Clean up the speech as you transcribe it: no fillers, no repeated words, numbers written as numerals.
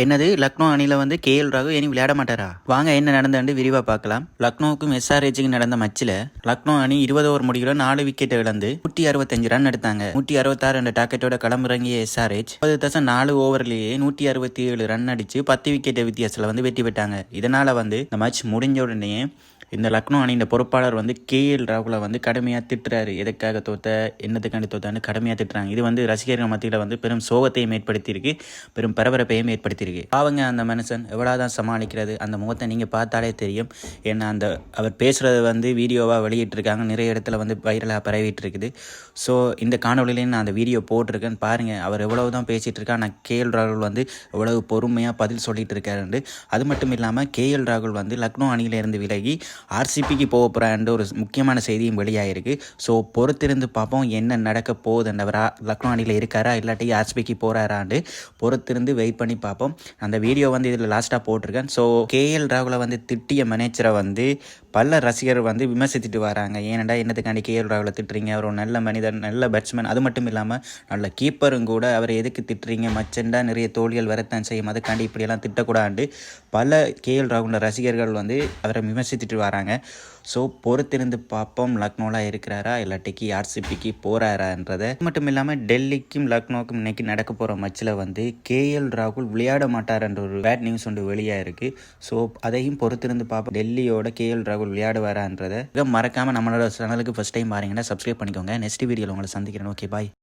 என்னது லக்னோ அணியில் வந்து கேஎல் ராகுல் இனி விளையாட மாட்டாரா? வாங்க என்ன நடந்தாண்டு விரிவாக பார்க்கலாம். லக்னோவுக்கும் எஸ்ஆர்ஹெச்சுக்கும் நடந்த மச்சில் லக்னோ அணி 20 ஓவர் முடிவில் 4 விக்கெட்டை இழந்து 165 ரன் எடுத்தாங்க. 166 என்ற டாக்கெட்டோட களமிறங்கிய எஸ்ஆர்ஹெச் 4 ஓவர்லேயே 167 ரன் அடிச்சு 10 விக்கெட் வித்தியாசத்தில் வந்து வெற்றி பெற்றாங்க. இதனால வந்து இந்த மேட்ச் முடிஞ்ச உடனே இந்த லக்னோ அணியின் பொறுப்பாளர் வந்து கேஎல் ராகுலை வந்து கடுமையாக திட்டுறாரு. எதுக்காக தோத்த, என்னத்துக்காண்டி தோத்தான்னு கடுமையாக திட்டுறாங்க. இது வந்து ரசிகர்கள் மத்தியில் வந்து பெரும் சோகத்தையும் ஏற்படுத்தியிருக்கு, பெரும் பரபரப்பையும் ஏற்படுத்தியிருக்கு. பாவங்க அந்த மனுஷன் எவ்வளோதான் சமாளிக்கிறது, அந்த முகத்தை நீங்கள் பார்த்தாலே தெரியும். ஏன்னா அவர் பேசுகிறது வந்து வீடியோவாக வெளியிட்டிருக்காங்க, நிறைய இடத்துல வந்து வைரலாக பரவிட்டு இருக்குது. ஸோ இந்த காணொலியிலையும் நான் அந்த வீடியோ போட்டிருக்கேன்னு பாருங்கள். அவர் எவ்வளவு தான் பேசிகிட்டு இருக்கா, ஆனால் கேஎல் ராகுல் வந்து எவ்வளவு பொறுமையாக பதில் சொல்லிட்டு இருக்காருண்டு. அது மட்டும் இல்லாமல் கேஎல் ராகுல் வந்து லக்னோ அணியிலிருந்து விலகி ஆர்சிபிக்கு போக போகிறான்ற ஒரு முக்கியமான செய்தியும் வெளியாகிருக்கு. ஸோ பொறுத்திருந்து பார்ப்போம் என்ன நடக்க போகுதுன்றவர் லக்னோ அணியில் இருக்காரா இல்லாட்டி ஆர்சிபிக்கு போகிறாரான்னு பொறுத்திருந்து வெயிட் பண்ணி பார்ப்போம். அந்த வீடியோ வந்து இதில் லாஸ்ட்டாக போட்டிருக்கேன். ஸோ கேஎல் ராகுலை வந்து திட்டிய மேனேஜரை வந்து பல ரசிகர்கள் வந்து விமர்சித்துட்டு வராங்க. ஏனெண்டா என்னத்துக்காண்டி கேஎல் ராகுலை திட்டுறீங்க, அவர் ஒரு நல்ல மனிதர், நல்ல பேட்ஸ்மேன், அது மட்டும் இல்லாமல் நல்ல கீப்பரும் கூட, அவரை எதுக்கு திட்டுறீங்க, மச்சண்டா நிறைய தோல்விகள் வரத்தான் செய்யும், அதுக்காண்டி இப்படியெல்லாம் திட்டக்கூடாது பல கேஎல் ராகுல ரசிகர்கள் வந்து அவரை விமர்சித்துட்டு வராங்க. ஸோ பொறுத்திருந்து பார்ப்போம் லக்னோவில் இருக்கிறாரா இல்லாட்டிக்கு ஆர்சிபிக்கு போகிறாரான்றதை. மட்டும் இல்லாமல் டெல்லிக்கும் லக்னோவுக்கும் இன்னைக்கு நடக்க போகிற மேட்ச்சில் வந்து கேஎல் ராகுல் விளையாட மாட்டார்ன்ற ஒரு பேட் நியூஸ் ஒன்று வெளியாக இருக்குது. ஸோ அதையும் பொறுத்திருந்து பார்ப்போம், டெல்லியோட கேஎல் ராகுல் விளையாடுவாரான்றதை. மறக்காமல் நம்மளோட சேனலுக்கு ஃபஸ்ட் டைம் பாருங்கன்னா சப்ஸ்கிரைப் பண்ணிக்கோங்க. நெக்ஸ்ட் வீடியோவில் உங்களை சந்திக்கிறேன். ஓகே, பாய்.